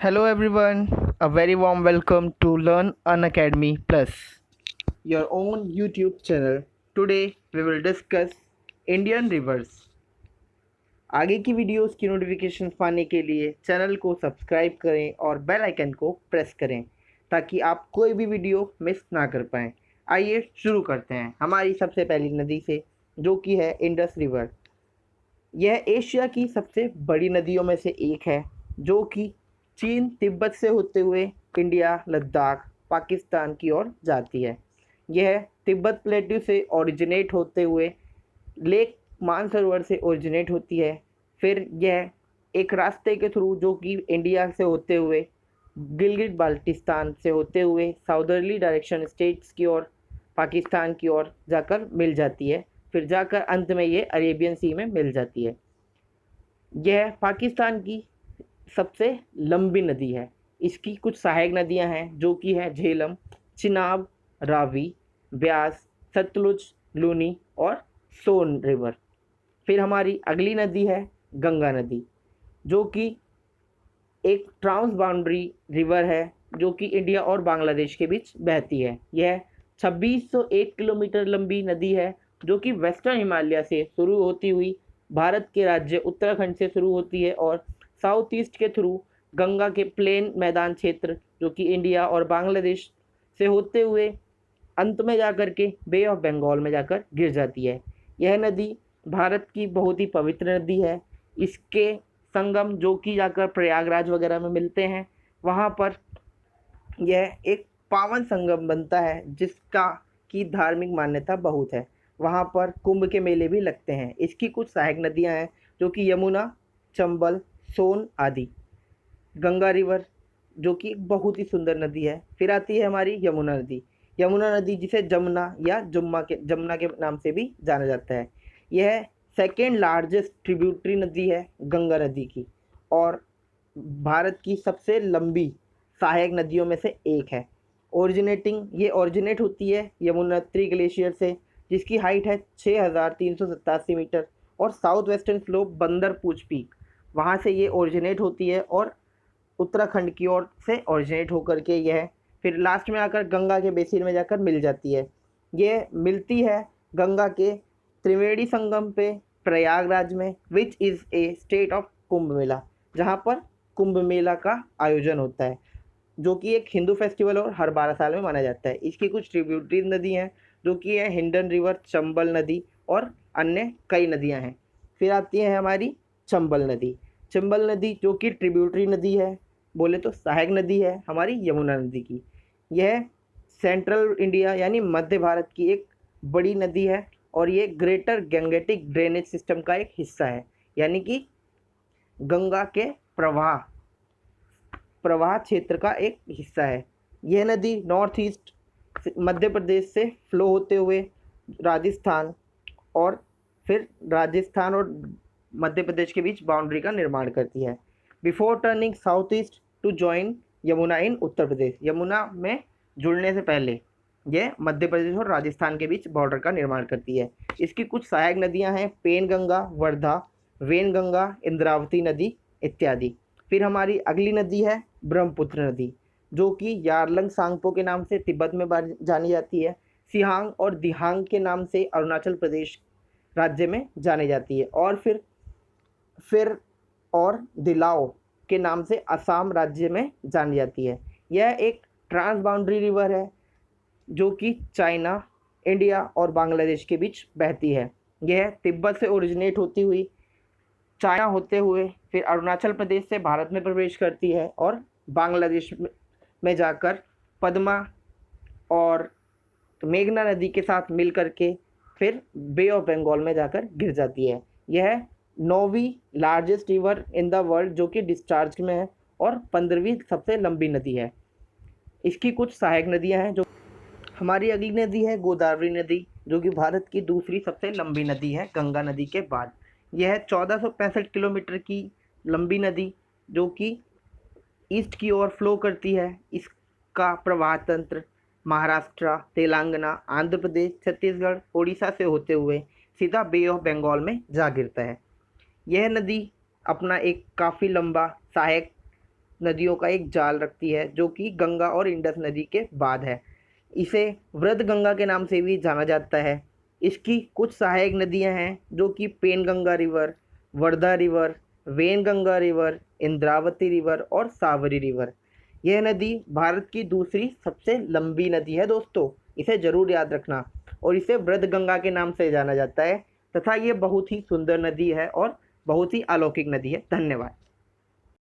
Hello everyone, a very warm welcome to LearnAcademyPlus, your own YouTube channel. Today we will discuss Indian rivers. आगे की videos की notification पाने के लिए channel को सब्सक्राइब करें और बेल आइकन को प्रेस करें ताकि आप कोई भी वीडियो मिस ना कर पाएँ। आइए शुरू करते हैं हमारी सबसे पहली नदी से, जो कि है इंडस रिवर। यह एशिया की सबसे बड़ी नदियों में से एक है, जो कि चीन तिब्बत से होते हुए इंडिया, लद्दाख, पाकिस्तान की ओर जाती है। यह तिब्बत प्लेट्यू से ओरिजिनेट होते हुए लेक मानसरोवर से ओरिजिनेट होती है। फिर यह एक रास्ते के थ्रू, जो कि इंडिया से होते हुए गिलगिट बाल्टिस्तान से होते हुए साउदर्ली डायरेक्शन स्टेट्स की ओर, पाकिस्तान की ओर जाकर मिल जाती है। फिर जाकर अंत में ये अरेबियन सी में मिल जाती है। यह पाकिस्तान की सबसे लंबी नदी है। इसकी कुछ सहायक नदियां हैं, जो कि है झेलम, चिनाब, रावी, ब्यास, सतलुज, लूनी और सोन रिवर। फिर हमारी अगली नदी है गंगा नदी, जो कि एक ट्रांस बाउंड्री रिवर है, जो कि इंडिया और बांग्लादेश के बीच बहती है। यह 2601 किलोमीटर लंबी नदी है, जो कि वेस्टर्न हिमालय से शुरू होती हुई भारत के राज्य उत्तराखंड से शुरू होती है और साउथ ईस्ट के थ्रू गंगा के प्लेन मैदान क्षेत्र, जो कि इंडिया और बांग्लादेश से होते हुए अंत में जाकर के बे ऑफ बंगाल में जाकर गिर जाती है। यह नदी भारत की बहुत ही पवित्र नदी है। इसके संगम, जो कि जाकर प्रयागराज वगैरह में मिलते हैं, वहाँ पर यह एक पावन संगम बनता है, जिसका की धार्मिक मान्यता बहुत है। वहाँ पर कुंभ के मेले भी लगते हैं। इसकी कुछ सहायक नदियाँ हैं, जो कि यमुना, चंबल, सोन आदि। गंगा रिवर, जो कि बहुत ही सुंदर नदी है। फिर आती है हमारी यमुना नदी। यमुना नदी, जिसे जमुना या जमुना के नाम से भी जाना जाता है, यह सेकेंड लार्जेस्ट ट्रिब्यूटरी नदी है गंगा नदी की और भारत की सबसे लंबी सहायक नदियों में से एक है। ये ओरिजिनेट होती है यमुनोत्री ग्लेशियर से, जिसकी हाइट है 6387 मीटर और साउथ वेस्टर्न स्लोप बंदर पूछ पीक, वहाँ से ये ओरिजिनेट होती है और उत्तराखंड की ओर से ओरिजिनेट होकर के यह फिर लास्ट में आकर गंगा के बेसिन में जाकर मिल जाती है। ये मिलती है गंगा के त्रिवेणी संगम पे प्रयागराज में, which is a state of Kumbh Mela, जहाँ पर कुंभ मेला का आयोजन होता है, जो कि एक हिंदू फेस्टिवल और हर 12 साल में माना जाता है। इसकी कुछ ट्रिब्यूटरी नदी हैं, जो कि है हिंडन रिवर, चंबल नदी और अन्य कई नदियाँ हैं। फिर आती है हमारी चंबल नदी। चंबल नदी, जो कि ट्रिब्यूटरी नदी है, बोले तो सहायक नदी है हमारी यमुना नदी की। यह सेंट्रल इंडिया यानी मध्य भारत की एक बड़ी नदी है और ये ग्रेटर गैंगेटिक ड्रेनेज सिस्टम का एक हिस्सा है, यानी कि गंगा के प्रवाह क्षेत्र का एक हिस्सा है। यह नदी नॉर्थ ईस्ट मध्य प्रदेश से फ्लो होते हुए राजस्थान और मध्य प्रदेश के बीच बाउंड्री का निर्माण करती है। Before turning south east to join Yamuna in Uttar Pradesh, Yamuna में जुड़ने से पहले यह मध्य प्रदेश और राजस्थान के बीच बॉर्डर का निर्माण करती है। इसकी कुछ सहायक नदियां हैं पेन गंगा, वर्धा, वेन गंगा, इंद्रावती नदी इत्यादि। फिर हमारी अगली नदी है ब्रह्मपुत्र नदी, जो कि यारलंग सांगपो के नाम से तिब्बत में जानी जाती है, सिहांग और दिहांग के नाम से अरुणाचल प्रदेश राज्य में जानी जाती है और फिर दिलाओ के नाम से असम राज्य में जानी जाती है। यह एक ट्रांस बाउंड्री रिवर है, जो कि चाइना, इंडिया और बांग्लादेश के बीच बहती है। यह तिब्बत से ओरिजिनेट होती हुई चाइना होते हुए फिर अरुणाचल प्रदेश से भारत में प्रवेश करती है और बांग्लादेश में जाकर पद्मा और मेघना नदी के साथ मिल करके फिर बे ऑफ बंगाल में जाकर गिर जाती है। यह 9वीं largest river in the world, जो कि डिस्चार्ज में है और 15वीं सबसे लंबी नदी है। इसकी कुछ सहायक नदियां हैं। जो हमारी अगली नदी है गोदावरी नदी, जो कि भारत की दूसरी सबसे लंबी नदी है गंगा नदी के बाद। यह 1465 किलोमीटर की लंबी नदी, जो कि ईस्ट की ओर फ्लो करती है। इसका प्रवाह तंत्र महाराष्ट्र, तेलंगाना, आंध्र प्रदेश, छत्तीसगढ़, ओडिशा से होते हुए सीधा बे ऑफ बंगाल में जा गिरता है। यह नदी अपना एक काफ़ी लंबा सहायक नदियों का एक जाल रखती है, जो कि गंगा और इंडस नदी के बाद है। इसे वृद्ध गंगा के नाम से भी जाना जाता है। इसकी कुछ सहायक नदियां हैं, जो कि Penganga river, Wardha river, Wainganga river, Indravati river और सावरी रिवर। यह नदी भारत की दूसरी सबसे लंबी नदी है दोस्तों, इसे जरूर याद रखना। और इसे वृद्ध गंगा के नाम से जाना जाता है तथा ये बहुत ही सुंदर नदी है और बहुत ही अलौकिक नदी है। धन्यवाद।